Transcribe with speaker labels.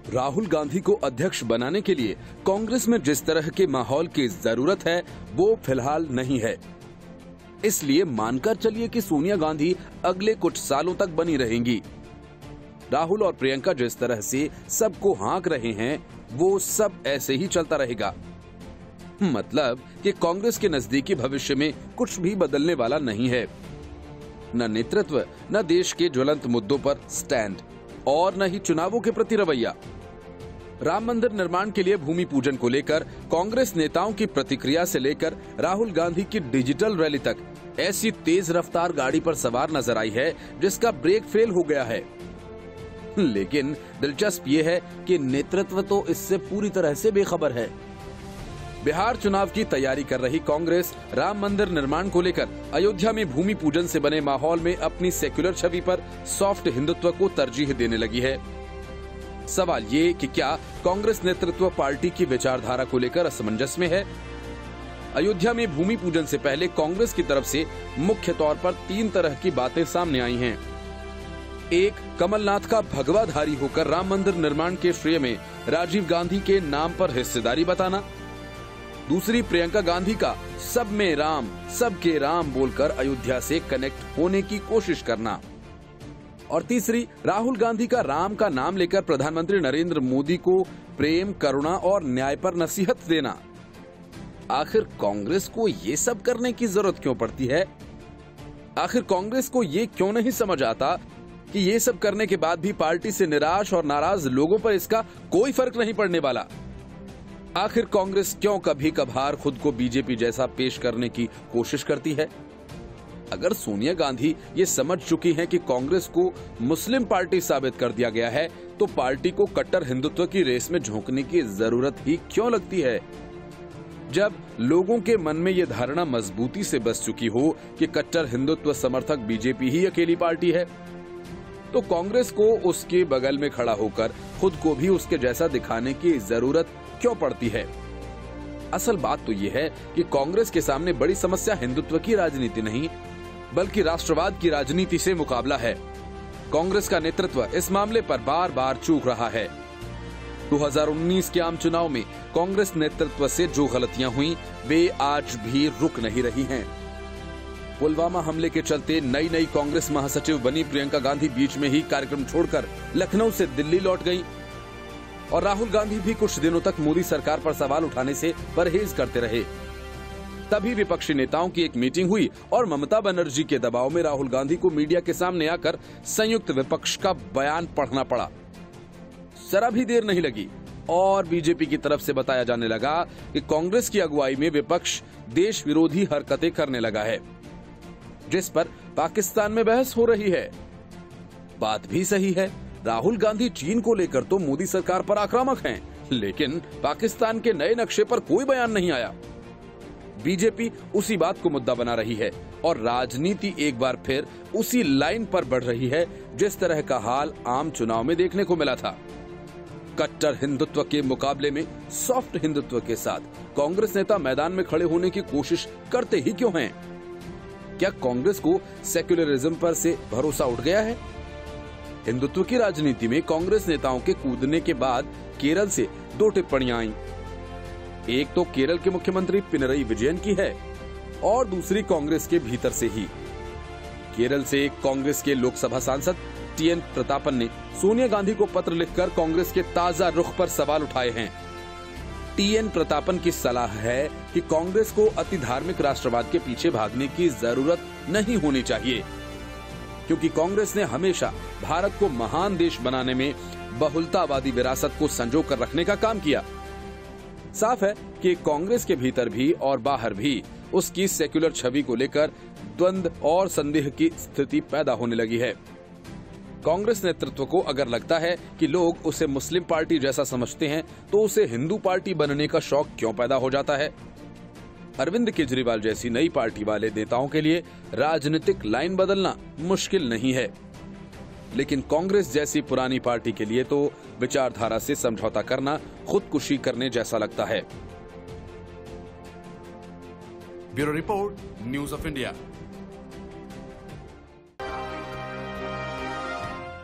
Speaker 1: राहुल गांधी को अध्यक्ष बनाने के लिए कांग्रेस में जिस तरह के माहौल की जरूरत है वो फिलहाल नहीं है। इसलिए मानकर चलिए कि सोनिया गांधी अगले कुछ सालों तक बनी रहेंगी। राहुल और प्रियंका जिस तरह से सबको हाँक रहे हैं वो सब ऐसे ही चलता रहेगा। मतलब कि कांग्रेस के नजदीकी भविष्य में कुछ भी बदलने वाला नहीं है। न नेतृत्व, न देश के ज्वलंत मुद्दों पर स्टैंड और न ही चुनावों के प्रति रवैया। राम मंदिर निर्माण के लिए भूमि पूजन को लेकर कांग्रेस नेताओं की प्रतिक्रिया से लेकर राहुल गांधी की डिजिटल रैली तक ऐसी तेज रफ्तार गाड़ी पर सवार नजर आई है जिसका ब्रेक फेल हो गया है। लेकिन दिलचस्प ये है कि नेतृत्व तो इससे पूरी तरह से बेखबर है। बिहार चुनाव की तैयारी कर रही कांग्रेस राम मंदिर निर्माण को लेकर अयोध्या में भूमि पूजन से बने माहौल में अपनी सेक्युलर छवि पर सॉफ्ट हिंदुत्व को तरजीह देने लगी है। सवाल ये कि क्या कांग्रेस नेतृत्व पार्टी की विचारधारा को लेकर असमंजस में है? अयोध्या में भूमि पूजन से पहले कांग्रेस की तरफ से मुख्य तौर पर 3 तरह की बातें सामने आई हैं। एक, कमलनाथ का भगवाधारी होकर राम मंदिर निर्माण के श्रेय में राजीव गांधी के नाम पर हिस्सेदारी बताना। दूसरी, प्रियंका गांधी का सब में राम, सबके राम बोलकर अयोध्या से कनेक्ट होने की कोशिश करना। और तीसरी, राहुल गांधी का राम का नाम लेकर प्रधानमंत्री नरेंद्र मोदी को प्रेम, करुणा और न्याय पर नसीहत देना। आखिर कांग्रेस को ये सब करने की जरूरत क्यों पड़ती है? आखिर कांग्रेस को ये क्यों नहीं समझ आता कि ये सब करने के बाद भी पार्टी से निराश और नाराज लोगों पर इसका कोई फर्क नहीं पड़ने वाला? आखिर कांग्रेस क्यों कभी कभार खुद को बीजेपी जैसा पेश करने की कोशिश करती है? अगर सोनिया गांधी ये समझ चुकी हैं कि कांग्रेस को मुस्लिम पार्टी साबित कर दिया गया है तो पार्टी को कट्टर हिंदुत्व की रेस में झोंकने की जरूरत ही क्यों लगती है? जब लोगों के मन में ये धारणा मजबूती से बस चुकी हो कि कट्टर हिंदुत्व समर्थक बीजेपी ही अकेली पार्टी है, तो कांग्रेस को उसके बगल में खड़ा होकर खुद को भी उसके जैसा दिखाने की जरूरत क्यों पड़ती है? असल बात तो ये है कि कांग्रेस के सामने बड़ी समस्या हिंदुत्व की राजनीति नहीं बल्कि राष्ट्रवाद की राजनीति से मुकाबला है। कांग्रेस का नेतृत्व इस मामले पर बार बार चूक रहा है। 2019 के आम चुनाव में कांग्रेस नेतृत्व से जो गलतियां हुई वे आज भी रुक नहीं रही हैं। पुलवामा हमले के चलते नई कांग्रेस महासचिव बनी प्रियंका गांधी बीच में ही कार्यक्रम छोड़कर लखनऊ से दिल्ली लौट गईं और राहुल गांधी भी कुछ दिनों तक मोदी सरकार पर सवाल उठाने से परहेज करते रहे। तभी विपक्षी नेताओं की एक मीटिंग हुई और ममता बनर्जी के दबाव में राहुल गांधी को मीडिया के सामने आकर संयुक्त विपक्ष का बयान पढ़ना पड़ा। जरा भी देर नहीं लगी और बीजेपी की तरफ से बताया जाने लगा कि कांग्रेस की अगुवाई में विपक्ष देश विरोधी हरकतें करने लगा है, जिस पर पाकिस्तान में बहस हो रही है। बात भी सही है, राहुल गांधी चीन को लेकर तो मोदी सरकार पर आक्रामक हैं, लेकिन पाकिस्तान के नए नक्शे पर कोई बयान नहीं आया। बीजेपी उसी बात को मुद्दा बना रही है और राजनीति एक बार फिर उसी लाइन पर बढ़ रही है जिस तरह का हाल आम चुनाव में देखने को मिला था। कट्टर हिंदुत्व के मुकाबले में सॉफ्ट हिंदुत्व के साथ कांग्रेस नेता मैदान में खड़े होने की कोशिश करते ही क्यों हैं? क्या कांग्रेस को सेक्युलरिज्म पर से भरोसा उठ गया है? हिंदुत्व की राजनीति में कांग्रेस नेताओं के कूदने के बाद केरल से 2 टिप्पणियां आईं। एक तो केरल के मुख्यमंत्री पिनरई विजयन की है और दूसरी कांग्रेस के भीतर से ही। केरल से कांग्रेस के लोकसभा सांसद टीएन प्रतापन ने सोनिया गांधी को पत्र लिखकर कांग्रेस के ताजा रुख पर सवाल उठाए हैं। टीएन प्रतापन की सलाह है कि कांग्रेस को अति धार्मिक राष्ट्रवाद के पीछे भागने की जरूरत नहीं होनी चाहिए, क्योंकि कांग्रेस ने हमेशा भारत को महान देश बनाने में बहुलतावादी विरासत को संजो कर रखने का काम किया। साफ है कि कांग्रेस के भीतर भी और बाहर भी उसकी सेक्युलर छवि को लेकर द्वंद्व और संदेह की स्थिति पैदा होने लगी है। कांग्रेस नेतृत्व को अगर लगता है कि लोग उसे मुस्लिम पार्टी जैसा समझते हैं तो उसे हिंदू पार्टी बनने का शौक क्यों पैदा हो जाता है? अरविंद केजरीवाल जैसी नई पार्टी वाले नेताओं के लिए राजनीतिक लाइन बदलना मुश्किल नहीं है, लेकिन कांग्रेस जैसी पुरानी पार्टी के लिए तो विचारधारा से समझौता करना खुदकुशी करने जैसा लगता है।
Speaker 2: Bureau report, news of India.